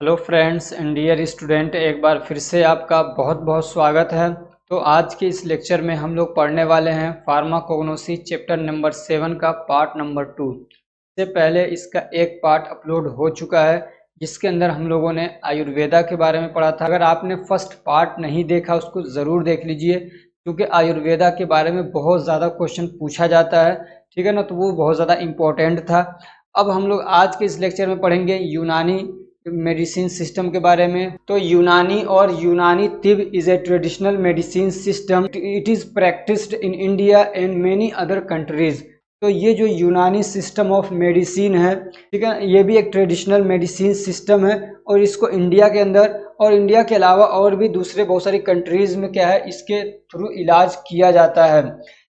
Hello friends and dear student, एक बार फिर से आपका बहुत बहुत स्वागत है। तो आज के इस लेक्चर में हम लोग पढ़ने वाले हैं फार्माकोग्नोसी चैप्टर नंबर 7 का पार्ट नंबर 2। इससे पहले इसका एक पार्ट अपलोड हो चुका है जिसके अंदर हम लोगों ने आयुर्वेदा के बारे में पढ़ा था। अगर आपने फर्स्ट पार्ट नहीं देखा उसको ज़रूर देख लीजिए, क्योंकि आयुर्वेदा के बारे में बहुत ज़्यादा क्वेश्चन पूछा जाता है, ठीक है ना। तो वो बहुत ज़्यादा इम्पोर्टेंट था। अब हम लोग आज के इस लेक्चर में पढ़ेंगे यूनानी मेडिसिन सिस्टम के बारे में। तो यूनानी और Unani tibb is a traditional medicine system. It is practised in India and many other countries. तो ये जो यूनानी सिस्टम ऑफ मेडिसिन है, ठीक है, ये भी एक ट्रेडिशनल मेडिसिन सिस्टम है और इसको इंडिया के अंदर और इंडिया के अलावा और भी दूसरे बहुत सारी कंट्रीज में क्या है, इसके थ्रू इलाज किया जाता है।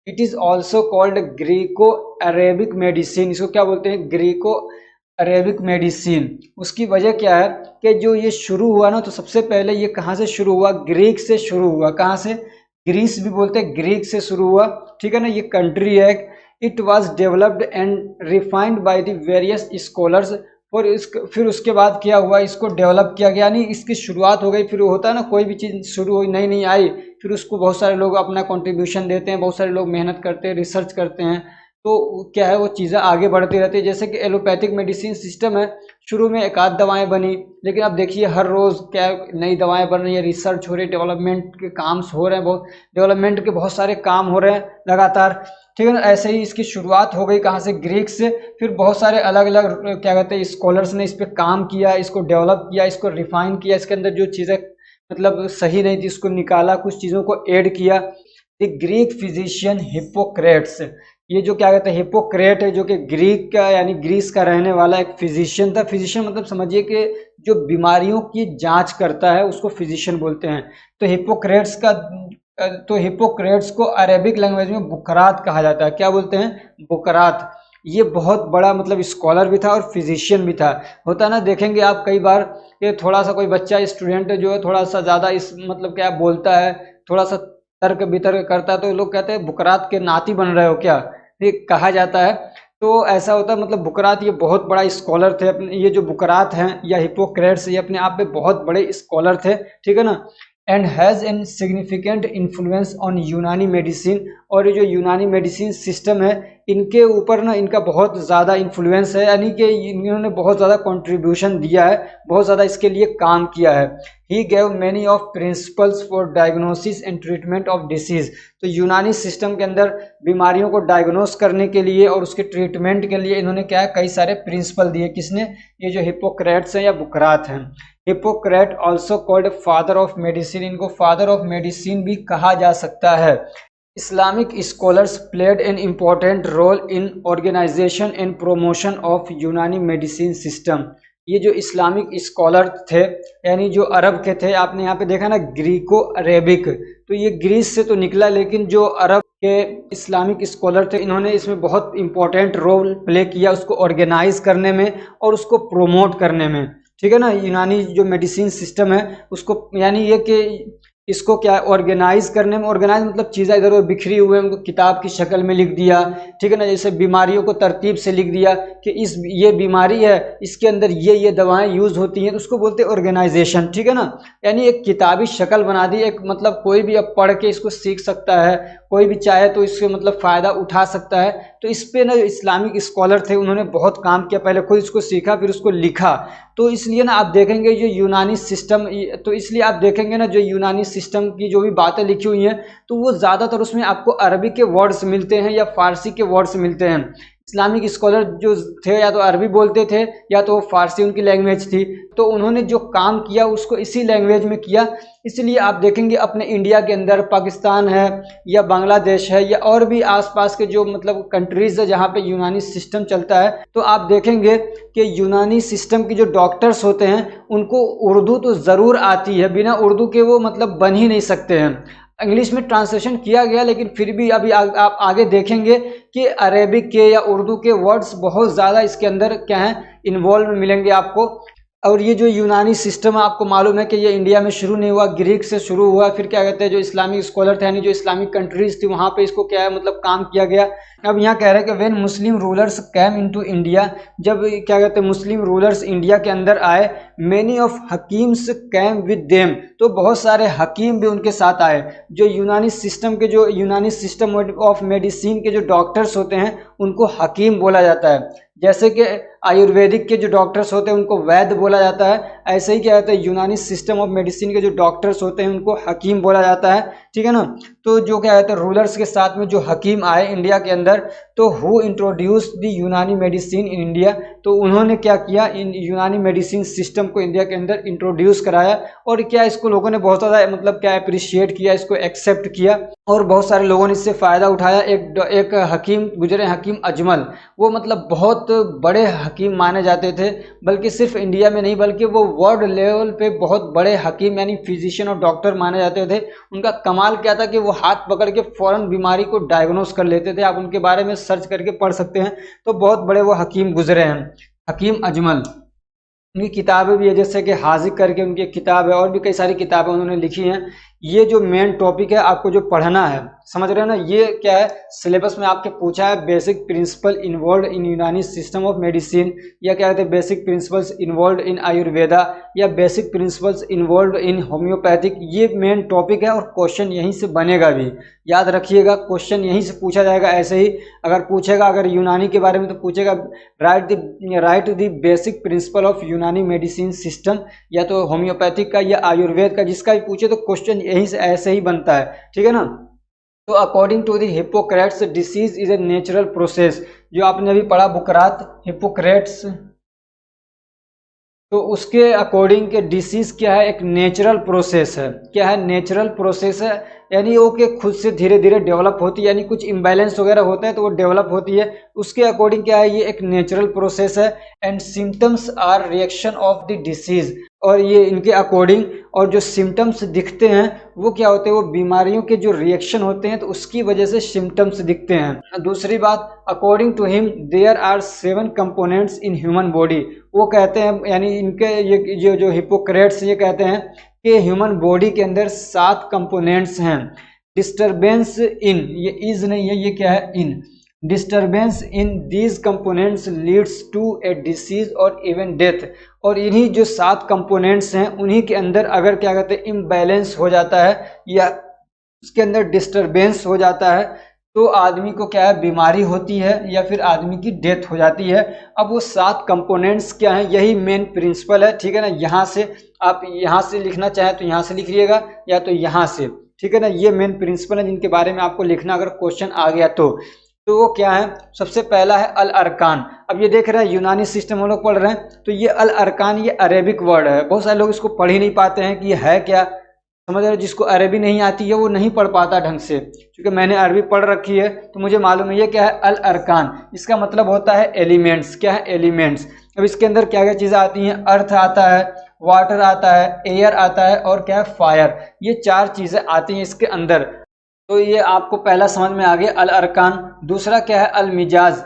It is also called Greco Arabic medicine. इसको क्या बोलते हैं? Greco Arabic medicine. उसकी वजह क्या है कि जो ये शुरू हुआ ना, तो सबसे पहले ये कहाँ से शुरू हुआ? ग्रीक से शुरू हुआ। कहाँ से? ग्रीस भी बोलते हैं, ग्रीक से शुरू हुआ, ठीक है ना। ये कंट्री है। It was developed and refined by the various scholars. और फिर उसके बाद क्या हुआ, इसको डेवलप किया गया, यानी इसकी शुरुआत हो गई। फिर होता है ना, कोई भी चीज़ शुरू हुई, नई नई आई, फिर उसको बहुत सारे लोग अपना कंट्रीब्यूशन देते हैं, बहुत सारे लोग मेहनत करते हैं, रिसर्च करते हैं, तो क्या है वो चीज़ें आगे बढ़ती रहती है। जैसे कि एलोपैथिक मेडिसिन सिस्टम है, शुरू में एक आध दवाएं बनी, लेकिन अब देखिए हर रोज़ क्या नई दवाएं बन रही है, रिसर्च हो रही है, डेवलपमेंट के काम हो रहे हैं, बहुत डेवलपमेंट के बहुत सारे काम हो रहे हैं लगातार, ठीक है ना। ऐसे ही इसकी शुरुआत हो गई कहाँ से? ग्रीक से। फिर बहुत सारे अलग अलग क्या कहते हैं स्कॉलर्स ने इस पर काम किया, इसको डेवलप किया, इसको रिफाइन किया, इसके अंदर जो चीज़ें मतलब सही नहीं थी उसको निकाला, कुछ चीज़ों को ऐड किया। द ग्रीक फिजिशियन हिप्पोक्रेट्स, ये जो क्या कहते हैं हिप्पोक्रेट है, जो कि ग्रीक का यानी ग्रीस का रहने वाला एक फिजिशियन था। फिजिशियन मतलब समझिए कि जो बीमारियों की जांच करता है उसको फिजिशियन बोलते हैं। तो हिप्पोक्रेट्स को अरेबिक लैंग्वेज में बुकरात कहा जाता है। क्या बोलते हैं? बुकरात। ये बहुत बड़ा मतलब स्कॉलर भी था और फिजिशियन भी था। होता है ना, देखेंगे आप कई बार कि थोड़ा सा कोई बच्चा स्टूडेंट जो है थोड़ा सा ज़्यादा इस मतलब क्या बोलता है, थोड़ा सा तर्क वितर्क करता है, तो लोग कहते हैं बुकरात के नाती बन रहे हो क्या, ये कहा जाता है। तो ऐसा होता है, मतलब बुकरात ये बहुत बड़ा स्कॉलर थे अपने। ये जो बुकरात हैं या हिप्पोक्रेट्स, ये अपने आप में बहुत बड़े स्कॉलर थे, ठीक है ना। And has an significant influence on यूनानी मेडिसिन। और ये जो यूनानी मेडिसिन सिस्टम है, इनके ऊपर ना इनका बहुत ज़्यादा इन्फ्लुएंस है, यानी कि इन्होंने बहुत ज़्यादा कंट्रीब्यूशन दिया है, बहुत ज़्यादा इसके लिए काम किया है। He gave many of principles for diagnosis and treatment of disease. तो यूनानी सिस्टम के अंदर बीमारियों को डायग्नोस करने के लिए और उसके ट्रीटमेंट के लिए इन्होंने क्या है, कई सारे प्रिंसिपल दिए। किसने? ये जो हिप्पोक्रेट्स हैं या बुकरात हैं। Hippocrates also called father of medicine. इनको फादर ऑफ मेडिसिन भी कहा जा सकता है। Islamic scholars played an important role in organisation and promotion of Unani medicine system. ये जो इस्लामिक स्कॉलर थे, यानी जो अरब के थे, आपने यहाँ पे देखा ना ग्रीको अरेबिक, तो ये ग्रीस से तो निकला, लेकिन जो अरब के इस्लामिक स्कॉलर थे इन्होंने इसमें बहुत इंपॉर्टेंट रोल प्ले किया, उसको ऑर्गेनाइज करने में और उसको प्रोमोट करने में, ठीक है ना। यूनानी जो मेडिसिन सिस्टम है उसको, यानी ये कि इसको क्या ऑर्गेनाइज करने में, ऑर्गेनाइज मतलब चीज़ें इधर उधर बिखरी हुए हैं उनको किताब की शक्ल में लिख दिया, ठीक है ना। जैसे बीमारियों को तरतीब से लिख दिया कि ये बीमारी है, इसके अंदर ये दवाएं यूज होती हैं, तो उसको बोलते हैं ऑर्गेनाइजेशन, ठीक है ना। यानी एक किताबी शक्ल बना दी, एक मतलब कोई भी अब पढ़ के इसको सीख सकता है, कोई भी चाहे तो इससे मतलब फ़ायदा उठा सकता है। तो इस पे ना इस्लामिक स्कॉलर थे, उन्होंने बहुत काम किया, पहले खुद इसको सीखा फिर उसको लिखा। तो इसलिए ना आप देखेंगे जो यूनानी सिस्टम, तो इसलिए आप देखेंगे ना जो यूनानी सिस्टम की जो भी बातें लिखी हुई हैं, तो वो ज़्यादातर उसमें आपको अरबी के वर्ड्स मिलते हैं या फारसी के वर्ड्स मिलते हैं। इस्लामिक स्कॉलर जो थे या तो अरबी बोलते थे या तो फारसी उनकी लैंग्वेज थी, तो उन्होंने जो काम किया उसको इसी लैंग्वेज में किया। इसलिए आप देखेंगे अपने इंडिया के अंदर, पाकिस्तान है या बांग्लादेश है या और भी आसपास के जो मतलब कंट्रीज़ है जहाँ पे यूनानी सिस्टम चलता है, तो आप देखेंगे कि यूनानी सिस्टम की जो डॉक्टर्स होते हैं उनको उर्दू तो ज़रूर आती है, बिना उर्दू के वो मतलब बन ही नहीं सकते हैं। इंग्लिश में ट्रांसलेशन किया गया, लेकिन फिर भी अभी आप आगे देखेंगे कि अरेबिक के या उर्दू के वर्ड्स बहुत ज़्यादा इसके अंदर क्या हैं, इन्वॉल्व मिलेंगे आपको। और ये जो यूनानी सिस्टम है, आपको मालूम है कि ये इंडिया में शुरू नहीं हुआ, ग्रीक से शुरू हुआ, फिर क्या कहते हैं जो इस्लामिक स्कॉलर थे यानी जो इस्लामिक कंट्रीज थी वहाँ पे इसको क्या है मतलब काम किया गया। अब यहाँ कह रहे हैं कि when Muslim rulers came into India, जब क्या कहते हैं मुस्लिम रूलर्स इंडिया के अंदर आए, many of hakims came with them, तो बहुत सारे हकीम भी उनके साथ आए। जो यूनानी सिस्टम ऑफ मेडिसिन के जो डॉक्टर्स होते हैं उनको हकीम बोला जाता है। जैसे कि आयुर्वेदिक के जो डॉक्टर्स होते हैं उनको वैद्य बोला जाता है, ऐसे ही क्या कहते हैं यूनानी सिस्टम ऑफ मेडिसिन के जो डॉक्टर्स होते हैं उनको हकीम बोला जाता है, ठीक है ना। तो जो क्या कहते हैं रूलर्स के साथ में जो हकीम आए इंडिया के अंदर, तो हु इंट्रोड्यूस द यूनानी मेडिसिन इन इंडिया, तो उन्होंने क्या किया, इन यूनानी मेडिसिन सिस्टम को इंडिया के अंदर इंट्रोड्यूस कराया। और क्या इसको लोगों ने बहुत ज़्यादा मतलब क्या अप्रिशिएट किया, इसको एक्सेप्ट किया और बहुत सारे लोगों ने इससे फ़ायदा उठाया। एक हकीम गुजरे, हकीम अजमल, वो मतलब बहुत बड़े हकीम माने जाते थे, बल्कि सिर्फ इंडिया में नहीं बल्कि वो वर्ल्ड लेवल पे बहुत बड़े हकीम यानी फिजिशियन और डॉक्टर माने जाते थे। उनका कमाल क्या था कि वो हाथ पकड़ के फौरन बीमारी को डायग्नोस कर लेते थे। आप उनके बारे में सर्च करके पढ़ सकते हैं, तो बहुत बड़े वो हकीम गुजरे हैं, हकीम अजमल। उनकी किताबें भी है, जैसे कि हाजिक करके उनकी किताब है, और भी कई सारी किताबें उन्होंने लिखी हैं। ये जो मेन टॉपिक है आपको जो पढ़ना है, समझ रहे हैं ना, ये क्या है सिलेबस में आपके पूछा है, बेसिक प्रिंसिपल इन्वॉल्व इन यूनानी सिस्टम ऑफ मेडिसिन, या क्या कहते हैं basic principles involve in Ayurveda, या basic principles involve in homeopathic. ये मेन टॉपिक है और क्वेश्चन यहीं से बनेगा भी, याद रखिएगा, क्वेश्चन यहीं से पूछा जाएगा। ऐसे ही अगर पूछेगा, अगर यूनानी के बारे में तो पूछेगा right the basic principle of Unani medicine system, या तो होम्योपैथिक का या आयुर्वेद का, जिसका भी पूछे तो क्वेश्चन यहीं से ऐसे ही बनता है, ठीक है ना। तो according to the Hippocrates disease is a natural process, जो आपने अभी पढ़ा बुकरात हिप्पोक्रेट्स, तो उसके अकॉर्डिंग के डिसीज क्या है, एक नेचुरल प्रोसेस है। क्या है, नेचुरल प्रोसेस है, यानी वो कि खुद से धीरे धीरे डेवलप होती है, यानी कुछ इम्बैलेंस वगैरह होता है तो वो डेवलप होती है, उसके अकॉर्डिंग क्या है, ये एक नेचुरल प्रोसेस है। And symptoms are reaction of the disease, और ये इनके अकॉर्डिंग, और जो सिम्टम्स दिखते हैं वो क्या होते हैं, वो बीमारियों के जो रिएक्शन होते हैं तो उसकी वजह से सिम्टम्स दिखते हैं। दूसरी बात, according to him there are 7 components in human body, वो कहते हैं यानी इनके ये जो हिप्पोक्रेट्स ये कहते हैं कि ह्यूमन बॉडी के अंदर 7 कंपोनेंट्स हैं। डिस्टर्बेंस इन, ये इज नहीं है, ये क्या है, in, disturbance in these components leads to a disease और इवन डेथ, और इन्हीं जो 7 कंपोनेंट्स हैं उन्हीं के अंदर अगर क्या कहते हैं इम्बैलेंस हो जाता है या उसके अंदर डिस्टर्बेंस हो जाता है तो आदमी को क्या है, बीमारी होती है या फिर आदमी की डेथ हो जाती है। अब वो 7 कंपोनेंट्स क्या हैं, यही मेन प्रिंसिपल है, ठीक है ना। यहाँ से आप यहाँ से लिखना चाहें तो यहाँ से लिख लीजिएगा, या तो यहाँ से, ठीक है ना। ये मेन प्रिंसिपल है जिनके बारे में आपको लिखना अगर क्वेश्चन आ गया तो वो क्या है, सबसे पहला है अल अरकान। अब ये देख रहे हैं यूनानी सिस्टम हम लोग पढ़ रहे हैं, तो ये अल अरकान ये अरेबिक वर्ड है, बहुत सारे लोग इसको पढ़ ही नहीं पाते हैं कि ये है क्या, समझ रहे हो। जिसको अरबी नहीं आती है वो नहीं पढ़ पाता ढंग से, क्योंकि मैंने अरबी पढ़ रखी है तो मुझे मालूम है। ये क्या है, अल अरकान, इसका मतलब होता है एलिमेंट्स। क्या है, एलिमेंट्स। अब इसके अंदर क्या क्या चीज़ें आती हैं, अर्थ आता है, वाटर आता है, एयर आता है, और क्या है, फायर। ये 4 चीज़ें आती हैं इसके अंदर। तो ये आपको पहला समझ में आ गया, अल अरकान। दूसरा क्या है, अल मिजाज।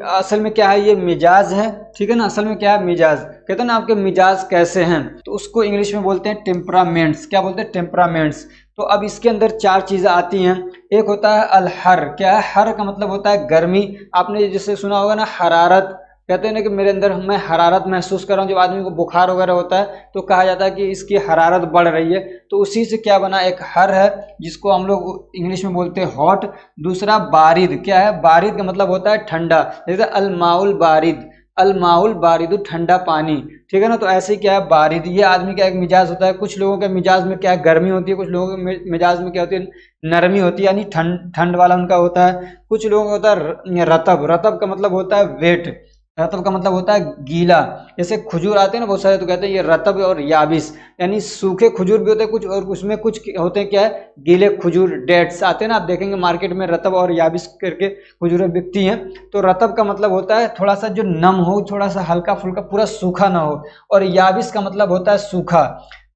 असल में क्या है, ये मिजाज है, ठीक है ना। असल में क्या है, मिजाज। कहते हैं ना आपके मिजाज कैसे हैं, तो उसको इंग्लिश में बोलते हैं टेम्परामेंट्स। क्या बोलते हैं, टेम्परामेंट्स। तो अब इसके अंदर 4 चीज़ें आती हैं। एक होता है अल हर। क्या है, हर का मतलब होता है गर्मी। आपने जैसे सुना होगा ना, हरारत, कहते हैं ना कि मेरे अंदर मैं हरारत महसूस कर रहा हूँ। जब आदमी को बुखार वगैरह होता है तो कहा जाता है कि इसकी हरारत बढ़ रही है, तो उसी से क्या बना, एक हर है जिसको हम लोग इंग्लिश में बोलते हैं हॉट। दूसरा बारिद। क्या है, बारिद का मतलब होता है ठंडा, जैसे अलमाउल बारिद, अलमाउल बारिद ठंडा पानी, ठीक है ना। तो ऐसे ही क्या है, बारिद। ये आदमी का एक मिजाज होता है। कुछ लोगों के मिजाज में क्या है, गर्मी होती है, कुछ लोगों के मिजाज में क्या होती है, नरमी होती है, यानी ठंड वाला उनका होता है। कुछ लोगों का होता है रतब। रतब का मतलब होता है वेट। रतब का मतलब होता है गीला। जैसे खजूर आते हैं ना बहुत सारे, तो कहते हैं ये रतब और याबिस, यानी सूखे खजूर भी होते हैं कुछ, और उसमें कुछ होते हैं क्या है, गीले खजूर, डेट्स आते हैं ना। आप देखेंगे मार्केट में रतब और याबिस करके खजूरें बिकती हैं। तो रतब का मतलब होता है थोड़ा सा जो नम हो, थोड़ा सा हल्का फुल्का, पूरा सूखा ना हो, और याबिस का मतलब होता है सूखा।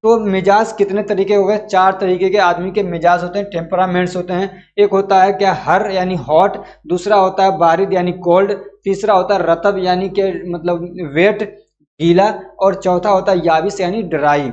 तो मिजाज कितने तरीके हो गए, 4 तरीके के आदमी के मिजाज होते हैं, टेम्परामेंट्स होते हैं। एक होता है क्या, हर यानी हॉट। दूसरा होता है बारिद यानी कोल्ड। तीसरा होता है रतब यानी कि मतलब वेट, गीला, और चौथा होता है याबिस यानी ड्राई।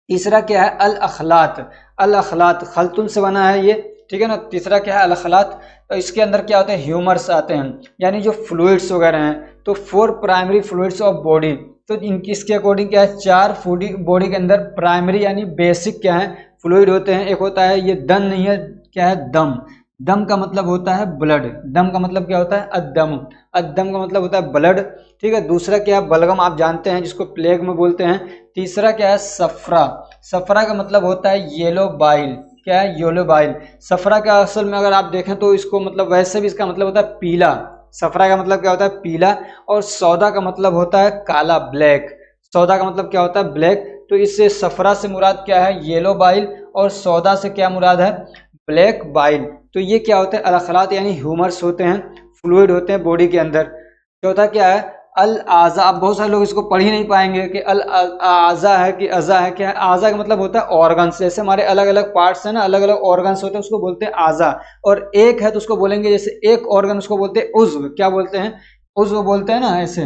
तीसरा क्या है अल अखलात, अल अखलात खलतुन से बना है ये, ठीक है ना। तीसरा क्या है अल अखलात, तो इसके अंदर क्या होते हैं ह्यूमर्स आते हैं, यानी जो फ्लूइड्स वगैरह हैं। तो 4 प्राइमरी फ्लूइड्स ऑफ बॉडी, तो इनकी इसके अकॉर्डिंग क्या है 4 फूडी बॉडी के अंदर प्राइमरी यानी बेसिक क्या है फ्लूइड होते हैं। एक होता है ये दन नहीं है, क्या है दम, दम का मतलब होता है ब्लड, दम का मतलब क्या होता है अद्दम, अद्दम का मतलब होता है ब्लड, ठीक है। दूसरा क्या है बलगम, आप जानते हैं जिसको प्लेग में बोलते हैं। तीसरा क्या है सफरा, सफरा का मतलब होता है येलो बाइल, क्या है येलो बाइल। सफरा का असल में अगर आप देखें तो इसको मतलब वैसे भी इसका मतलब होता है पीला, सफरा का मतलब क्या होता है पीला। और सौदा का मतलब होता है काला, ब्लैक, सौदा का मतलब क्या होता है ब्लैक। तो इससे सफरा से मुराद क्या है येलो बाइल, और सौदा से क्या मुराद है ब्लैक बाइल। तो ये क्या होते हैं अलखलात यानी ह्यूमर्स होते हैं, फ्लूइड होते हैं बॉडी के अंदर। चौथा क्या है अल आज़ा, अब बहुत सारे लोग इसको पढ़ ही नहीं पाएंगे कि अल आज़ा है कि अज़ा है, क्या है आज़ा का मतलब होता है ऑर्गन्स, जैसे हमारे अलग अलग पार्ट्स हैं ना, अलग अलग ऑर्गन्स होते हैं उसको बोलते हैं आज़ा। और एक है तो उसको बोलेंगे जैसे एक ऑर्गन उसको बोलते हैं उज़्व, क्या बोलते हैं उज़्व बोलते हैं ना ऐसे।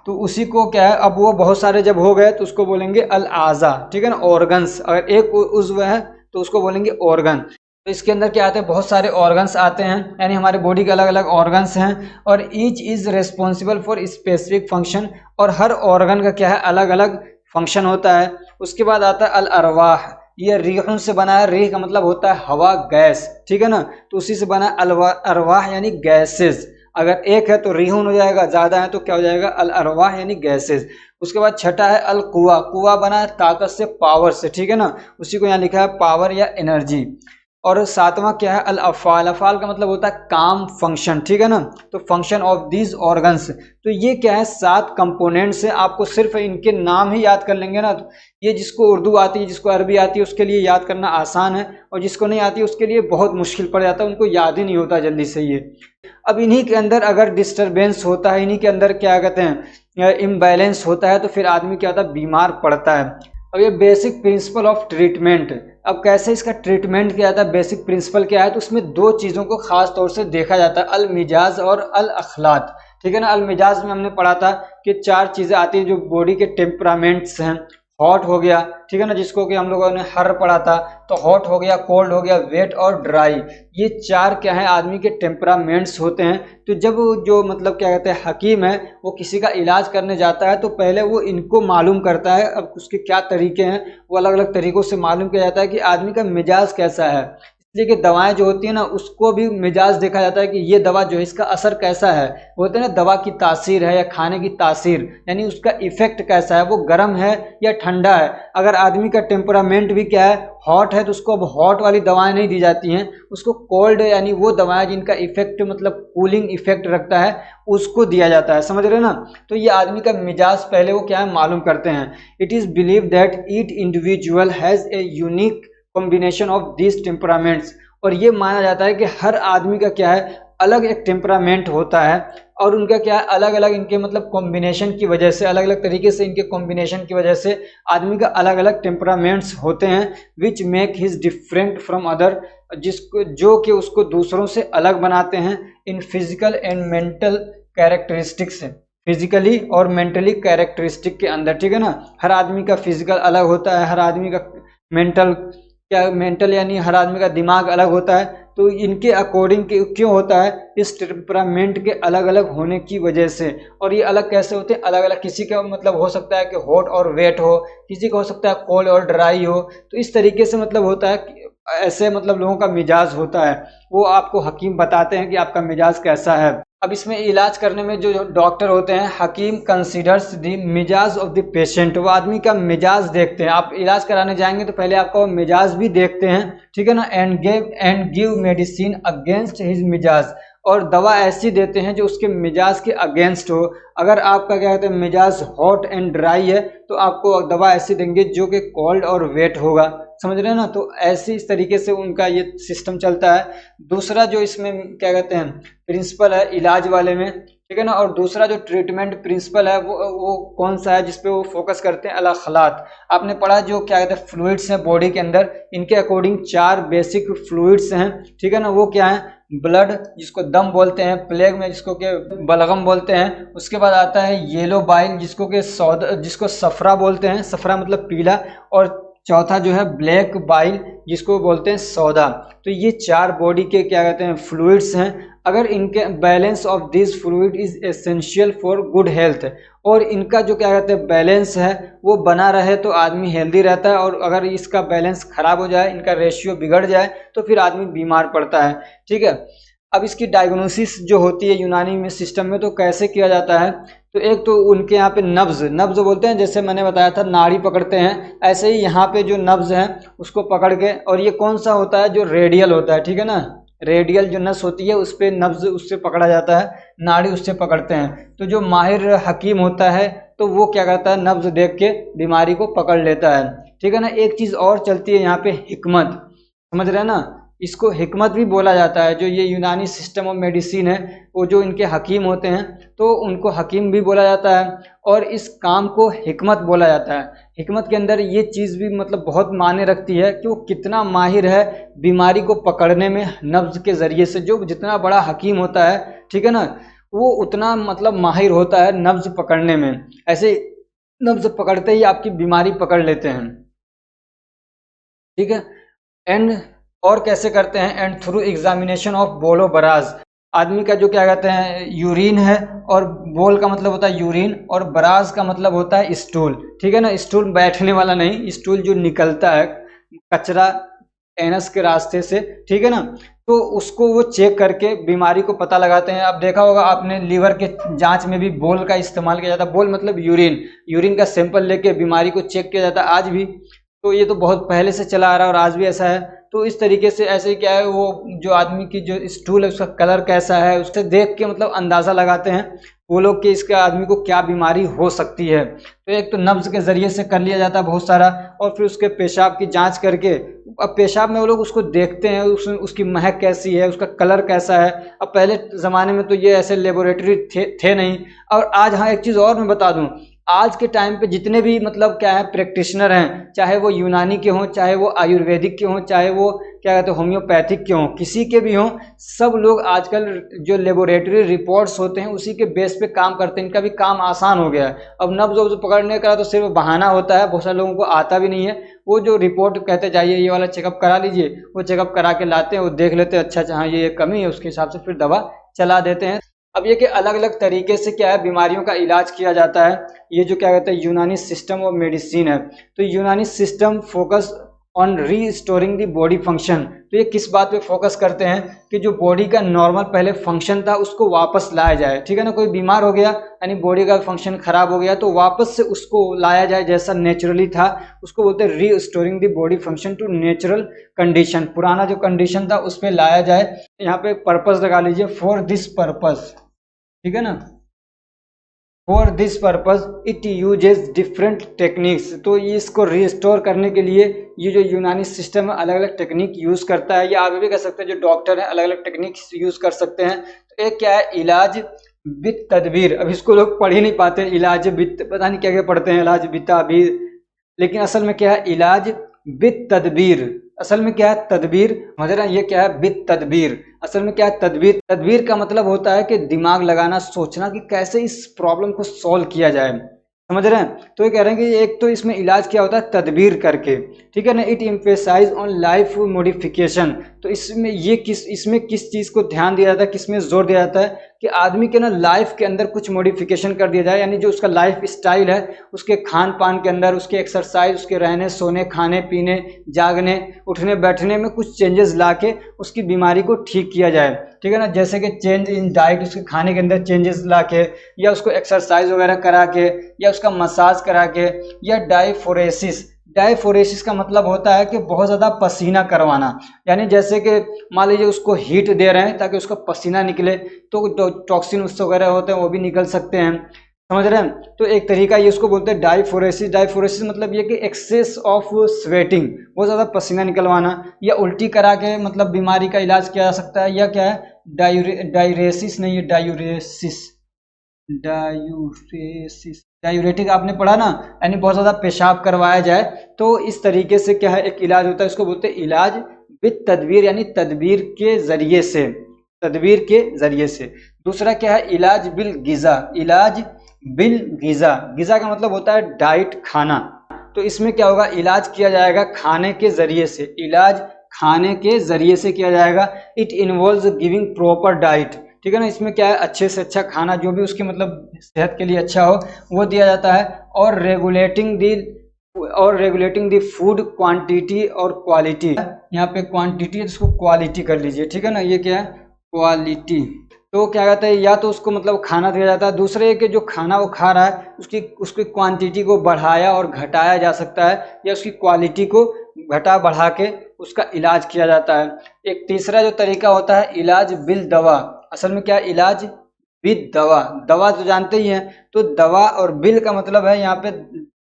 तो उसी को क्या है अब वो बहुत सारे जब हो गए तो उसको बोलेंगे अल आज़ा, ठीक है ना ऑर्गन्स। अगर एक उज़्व है तो उसको बोलेंगे ऑर्गन। तो इसके अंदर क्या आते हैं बहुत सारे ऑर्गन्स आते हैं, यानी हमारे बॉडी के अलग अलग ऑर्गन्स हैं, और each is responsible for specific function, और हर ऑर्गन का क्या है अलग अलग फंक्शन होता है। उसके बाद आता है अल अरवाह, ये रीहुन से बना है, रीह का मतलब होता है हवा गैस, ठीक है ना। तो उसी से बना है अरवाह यानी गैसेस, अगर एक है तो रीहुन हो जाएगा, ज़्यादा है तो क्या हो जाएगा अल अरवाह यानी गैसेस। उसके बाद छठा है अल कुआ, कुआ बना है ताकत से, पावर से, ठीक है ना, उसी को यहाँ लिखा है पावर या एनर्जी। और सातवां क्या है अल अफ़ाल, अफ़ाल का मतलब होता है काम, फंक्शन, ठीक है ना। तो फंक्शन ऑफ दीज ऑर्गन्स, तो ये क्या है 7 कंपोनेंट्स है, आपको सिर्फ इनके नाम ही याद कर लेंगे ना, तो ये जिसको उर्दू आती है जिसको अरबी आती है उसके लिए याद करना आसान है, और जिसको नहीं आती है उसके लिए बहुत मुश्किल पड़ जाता है, उनको याद ही नहीं होता जल्दी से ये। अब इन्हीं के अंदर अगर डिस्टरबेंस होता है, इन्हीं के अंदर क्या कहते हैं इम्बैलेंस होता है, तो फिर आदमी क्या होता है बीमार पड़ता है। अब ये बेसिक प्रिंसिपल ऑफ ट्रीटमेंट, अब कैसे इसका ट्रीटमेंट किया जाता है, बेसिक प्रिंसिपल क्या है, तो उसमें 2 चीज़ों को खास तौर से देखा जाता है, अल मिजाज और अल अखलात, ठीक है ना। अल मिजाज में हमने पढ़ा था कि 4 चीज़ें आती हैं जो बॉडी के टेम्परामेंट्स हैं। हॉट हो गया, ठीक है ना, जिसको कि हम लोगों ने हर पढ़ा था, तो हॉट हो गया, कोल्ड हो गया, वेट और ड्राई, ये 4 क्या है आदमी के टेम्परामेंट्स होते हैं। तो जब जो मतलब क्या कहते हैं हकीम है वो किसी का इलाज करने जाता है तो पहले वो इनको मालूम करता है, अब उसके क्या तरीके हैं वो अलग अलग तरीक़ों से मालूम किया जाता है कि आदमी का मिजाज कैसा है। इसलिए कि दवाएं जो होती है ना उसको भी मिजाज देखा जाता है कि ये दवा जो है इसका असर कैसा है, बोलते हैं ना दवा की तासीर है या खाने की तासीर, यानी उसका इफेक्ट कैसा है, वो गर्म है या ठंडा है। अगर आदमी का टेम्परामेंट भी क्या है हॉट है तो उसको अब हॉट वाली दवाएं नहीं दी जाती हैं, उसको कोल्ड यानी वो दवाएं जिनका इफेक्ट मतलब कूलिंग इफेक्ट रखता है उसको दिया जाता है, समझ रहे ना। तो ये आदमी का मिजाज पहले वो क्या है मालूम करते हैं। It is believe that each individual has a unique combination of this temperaments, और ये माना जाता है कि हर आदमी का क्या है अलग एक टेम्परामेंट होता है, और उनका क्या है अलग अलग इनके मतलब कॉम्बिनेशन की वजह से, अलग अलग तरीके से इनके कॉम्बिनेशन की वजह से आदमी का अलग अलग टेम्परामेंट्स होते हैं, which make his different from other, जिसको जो कि उसको दूसरों से अलग बनाते हैं, in physical and mental characteristics, physically और मेंटली कैरेक्टरिस्टिक के अंदर, ठीक है ना। हर आदमी का फिजिकल अलग होता है, हर आदमी का मेंटल क्या मेंटल यानी हर आदमी का दिमाग अलग होता है। तो इनके अकॉर्डिंग के क्यों होता है इस टेम्परामेंट के अलग अलग होने की वजह से। और ये अलग कैसे होते हैं अलग अलग, किसी का मतलब हो सकता है कि हॉट और वेट हो, किसी का हो सकता है कोल्ड और ड्राई हो, तो इस तरीके से मतलब होता है कि ऐसे मतलब लोगों का मिजाज होता है, वो आपको हकीम बताते हैं कि आपका मिजाज कैसा है। अब इसमें इलाज करने में जो डॉक्टर होते हैं हकीम कंसीडर्स द मिजाज ऑफ द पेशेंट, वो आदमी का मिजाज देखते हैं। आप इलाज कराने जाएंगे तो पहले आपका वो मिजाज भी देखते हैं, ठीक है ना। And give medicine against his मिजाज, और दवा ऐसी देते हैं जो उसके मिजाज के अगेंस्ट हो। अगर आपका क्या कहते हैं मिजाज हॉट एंड ड्राई है तो आपको दवा ऐसी देंगे जो कि कोल्ड और वेट होगा, समझ रहे हैं ना। तो ऐसे इस तरीके से उनका ये सिस्टम चलता है। दूसरा जो इसमें क्या कहते हैं प्रिंसिपल है इलाज वाले में ठीक है ना। और दूसरा जो ट्रीटमेंट प्रिंसिपल है वो कौन सा है, जिसपे वो फोकस करते हैं, अल खलात। आपने पढ़ा जो क्या कहते हैं फ्लूइड्स हैं बॉडी के अंदर, इनके अकॉर्डिंग 4 बेसिक फ्लूइड्स हैं, ठीक है ना। वो क्या है, ब्लड जिसको दम बोलते हैं, प्लेग में जिसको के बलगम बोलते हैं, उसके बाद आता है येलो बाइल जिसको सफरा बोलते हैं, सफरा मतलब पीला, और चौथा जो है ब्लैक बाइल जिसको बोलते हैं सौदा। तो ये 4 बॉडी के क्या कहते हैं फ्लूइड्स हैं। अगर इनके balance of this fluid is essential for good health, और इनका जो क्या कहते हैं बैलेंस है वो बना रहे तो आदमी हेल्दी रहता है, और अगर इसका बैलेंस खराब हो जाए, इनका रेशियो बिगड़ जाए, तो फिर आदमी बीमार पड़ता है, ठीक है। अब इसकी डायग्नोसिस जो होती है यूनानी में सिस्टम में, तो कैसे किया जाता है, तो एक तो उनके यहाँ पे नब्ज बोलते हैं, जैसे मैंने बताया था नाड़ी पकड़ते हैं, ऐसे ही यहाँ पे जो नब्ज है उसको पकड़ के, और ये कौन सा होता है, जो रेडियल होता है, ठीक है ना, रेडियल जो नस होती है उस पे नब्ज उससे पकड़ा जाता है, नाड़ी उससे पकड़ते हैं। तो जो माहिर हकीम होता है तो वो क्या करता है, नब्ज देख के बीमारी को पकड़ लेता है, ठीक है ना। एक चीज़ और चलती है यहाँ पे, हिकमत, समझ रहे हैं ना, इसको हिकमत भी बोला जाता है। जो ये यूनानी सिस्टम ऑफ मेडिसिन है, वो जो इनके हकीम होते हैं तो उनको हकीम भी बोला जाता है, और इस काम को हिकमत बोला जाता है। हिकमत के अंदर ये चीज़ भी मतलब बहुत मायने रखती है कि वो कितना माहिर है बीमारी को पकड़ने में नब्ज के ज़रिए से। जो जितना बड़ा हकीम होता है, ठीक है ना, वो उतना मतलब माहिर होता है नब्ज पकड़ने में। ऐसे नब्ज पकड़ते ही आपकी बीमारी पकड़ लेते हैं, ठीक है। एंड और कैसे करते हैं, एंड थ्रू एग्जामिनेशन ऑफ बोलो बराज, आदमी का जो क्या कहते हैं यूरिन है, और बोल का मतलब होता है यूरिन, और बराज का मतलब होता है स्टूल, ठीक है ना। स्टूल बैठने वाला नहीं, स्टूल जो निकलता है कचरा एनस के रास्ते से, ठीक है ना, तो उसको वो चेक करके बीमारी को पता लगाते हैं। अब देखा होगा आपने लीवर के जांच में भी बोल का इस्तेमाल किया जाता है, बोल मतलब यूरिन का सैंपल लेके बीमारी को चेक किया जाता है आज भी। तो ये तो बहुत पहले से चला आ रहा है और आज भी ऐसा है। तो इस तरीके से ऐसे ही क्या है, वो जो आदमी की जो स्टूल है उसका कलर कैसा है, उससे देख के मतलब अंदाज़ा लगाते हैं वो लोग कि इसके आदमी को क्या बीमारी हो सकती है। तो एक तो नब्ज के ज़रिए से कर लिया जाता है बहुत सारा, और फिर उसके पेशाब की जांच करके, अब पेशाब में वो लोग उसको देखते हैं उसकी महक कैसी है, उसका कलर कैसा है। अब पहले ज़माने में तो ये ऐसे लेबोरेटरी थे नहीं। और आज, हाँ एक चीज़ और मैं बता दूँ, आज के टाइम पे जितने भी मतलब क्या है प्रैक्टिशनर हैं, चाहे वो यूनानी के हों, चाहे वो आयुर्वेदिक के हों, चाहे वो क्या कहते हैं होम्योपैथिक के हों, किसी के भी हों, सब लोग आजकल जो लेबोरेटरी रिपोर्ट्स होते हैं उसी के बेस पे काम करते हैं। इनका भी काम आसान हो गया है। अब नब्ज वब्ज पकड़ने का तो सिर्फ बहाना होता है, बहुत सारे लोगों को आता भी नहीं है। वो जो रिपोर्ट कहते जाइए ये वाला चेकअप करा लीजिए, वो चेकअप करा के लाते हैं, वो देख लेते हैं अच्छा हाँ ये कमी है, उसके हिसाब से फिर दवा चला देते हैं। अब ये कि अलग अलग तरीके से क्या है बीमारियों का इलाज किया जाता है। ये जो क्या कहते हैं यूनानी सिस्टम ऑफ मेडिसिन है, तो Unani system focus on restoring the body function. तो ये किस बात पे फोकस करते हैं कि जो बॉडी का नॉर्मल पहले फंक्शन था उसको वापस लाया जाए, ठीक है ना। कोई बीमार हो गया यानी बॉडी का फंक्शन खराब हो गया, तो वापस से उसको लाया जाए जैसा नेचुरली था, उसको बोलते हैं restoring the body function to natural condition. पुराना जो कंडीशन था उस पर लाया जाए। यहाँ पे पर्पस लगा लीजिए, फॉर दिस पर्पस, ठीक है ना, for this purpose it uses different techniques. तो ये इसको रिस्टोर करने के लिए ये जो यूनानी सिस्टम है अलग अलग टेक्निक यूज़ करता है, या आप भी कर सकते हैं जो डॉक्टर हैं अलग अलग टेक्निक यूज़ कर सकते हैं। तो एक क्या है, इलाज बित तदबीर। अब इसको लोग पढ़ ही नहीं पाते, इलाज बित पता नहीं क्या क्या पढ़ते हैं, इलाज बिताबीर, लेकिन असल में क्या है, इलाज बित तदबीर। असल में क्या है, तदबीर, मजरा ये क्या है, बित तदबीर। असल में क्या है, तदबीर। तदबीर का मतलब होता है कि दिमाग लगाना, सोचना कि कैसे इस प्रॉब्लम को सॉल्व किया जाए, समझ रहे हैं। तो ये कह रहे हैं कि एक तो इसमें इलाज क्या होता है, तदबीर करके, ठीक है ना। It emphasise on life modification. तो इसमें किस चीज़ को ध्यान दिया जाता है, किसमें जोर दिया जाता है कि आदमी के ना लाइफ के अंदर कुछ मॉडिफिकेशन कर दिया जाए, यानी जो उसका लाइफ स्टाइल है, उसके खान पान के अंदर, उसके एक्सरसाइज, उसके रहने सोने, खाने पीने, जागने, उठने बैठने में कुछ चेंजेस ला के उसकी बीमारी को ठीक किया जाए, ठीक है ना। जैसे कि चेंज इन डाइट, उसके खाने के अंदर चेंजेस ला के, या उसको एक्सरसाइज वगैरह करा के, या उसका मसाज करा के, या डायफोरेसिस। डायफोरेसिस का मतलब होता है कि बहुत ज़्यादा पसीना करवाना, यानी जैसे कि मान लीजिए उसको हीट दे रहे हैं ताकि उसका पसीना निकले, तो टॉक्सिन उससे वगैरह होते हैं वो भी निकल सकते हैं, समझ रहे हैं। तो एक तरीका ये उसको बोलते हैं डायफोरेसिस। डायफोरेसिस मतलब ये कि एक्सेस ऑफ स्वेटिंग, बहुत ज़्यादा पसीना निकलवाना, या उल्टी करा के मतलब बीमारी का इलाज किया जा सकता है, या क्या है, डायरेसिस नहीं, ये डायूरेसिस, डायूरेसिस, डायूरेटिक आपने पढ़ा ना, यानी बहुत ज़्यादा पेशाब करवाया जाए तो इस तरीके से क्या है एक इलाज होता है, इसको बोलते हैं इलाज विद तदबीर, यानी तदबीर के जरिए से, तदबीर के जरिए से। दूसरा क्या है इलाज बिल गिजा, इलाज बिल गिजा, गिजा का मतलब होता है डाइट, खाना। तो इसमें क्या होगा, इलाज किया जाएगा खाने के जरिए से, इलाज खाने के जरिए से किया जाएगा। It involves giving proper diet, ठीक है ना, इसमें क्या है अच्छे से अच्छा खाना जो भी उसकी मतलब सेहत के लिए अच्छा हो वो दिया जाता है। और रेगुलेटिंग दी फूड क्वांटिटी और क्वालिटी, यहाँ पे क्वांटिटी है इसको क्वालिटी कर लीजिए, ठीक है ना, ये क्या है क्वालिटी। तो क्या कहते हैं, या तो उसको मतलब खाना दिया जाता है, दूसरे कि जो खाना वो खा रहा है उसकी क्वांटिटी को बढ़ाया और घटाया जा सकता है, या उसकी क्वालिटी को घटा बढ़ा के उसका इलाज किया जाता है। एक तीसरा जो तरीका होता है इलाज बिल दवा, असल में क्या है इलाज विद दवा, दवा तो जानते ही हैं, तो दवा और बिल का मतलब है यहाँ पे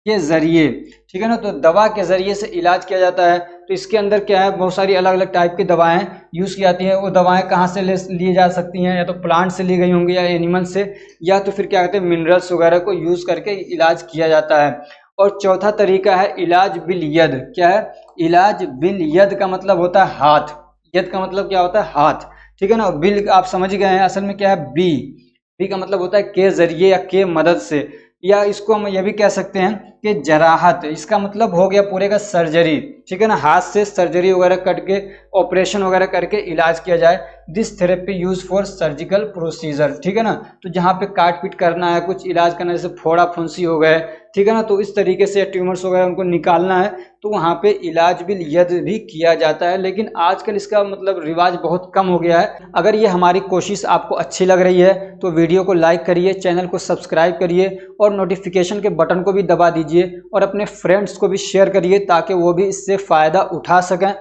के जरिए, ठीक है ना, तो दवा के जरिए से इलाज किया जाता है। तो इसके अंदर क्या है बहुत सारी अलग अलग टाइप की दवाएं यूज़ की जाती हैं। वो दवाएं कहाँ से ली जा सकती हैं, या तो प्लांट से ली गई होंगी या एनिमल से, या तो फिर क्या कहते हैं मिनरल्स वगैरह को यूज़ करके इलाज किया जाता है। और चौथा तरीका है इलाज बिल यद, क्या है इलाज बिल यद का मतलब होता है हाथ, यद का मतलब क्या होता है हाथ, ठीक है ना। बिल आप समझ गए हैं, असल में क्या है बी, बी का मतलब होता है के जरिए या के मदद से, या इसको हम ये भी कह सकते हैं कि जराहत, इसका मतलब हो गया पूरे का सर्जरी, ठीक है ना, हाथ से सर्जरी वगैरह करके ऑपरेशन वगैरह करके इलाज किया जाए। This therapy use for surgical procedure, ठीक है ना, तो जहाँ पे काट पीट करना है, कुछ इलाज करना है, जैसे फोड़ा फुंसी हो गए, ठीक है ना, तो इस तरीके से ट्यूमर्स वगैरह उनको निकालना है, तो वहाँ पे इलाज बिल यद भी किया जाता है। लेकिन आजकल इसका मतलब रिवाज बहुत कम हो गया है। अगर ये हमारी कोशिश आपको अच्छी लग रही है तो वीडियो को लाइक करिए, चैनल को सब्सक्राइब करिए और नोटिफिकेशन के बटन को भी दबा दीजिए, और अपने फ्रेंड्स को भी शेयर करिए ताकि वो भी इससे फ़ायदा उठा सकें।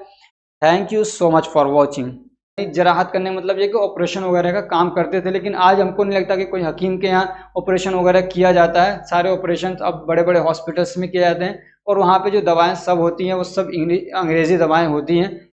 Thank you so much for watching. जराहत करने मतलब ये कि ऑपरेशन वगैरह का काम करते थे, लेकिन आज हमको नहीं लगता कि कोई हकीम के यहाँ ऑपरेशन वगैरह किया जाता है। सारे ऑपरेशन अब बड़े बड़े हॉस्पिटल्स में किए जाते हैं, और वहाँ पे जो दवाएं सब होती हैं वो सब अंग्रेजी दवाएं होती हैं।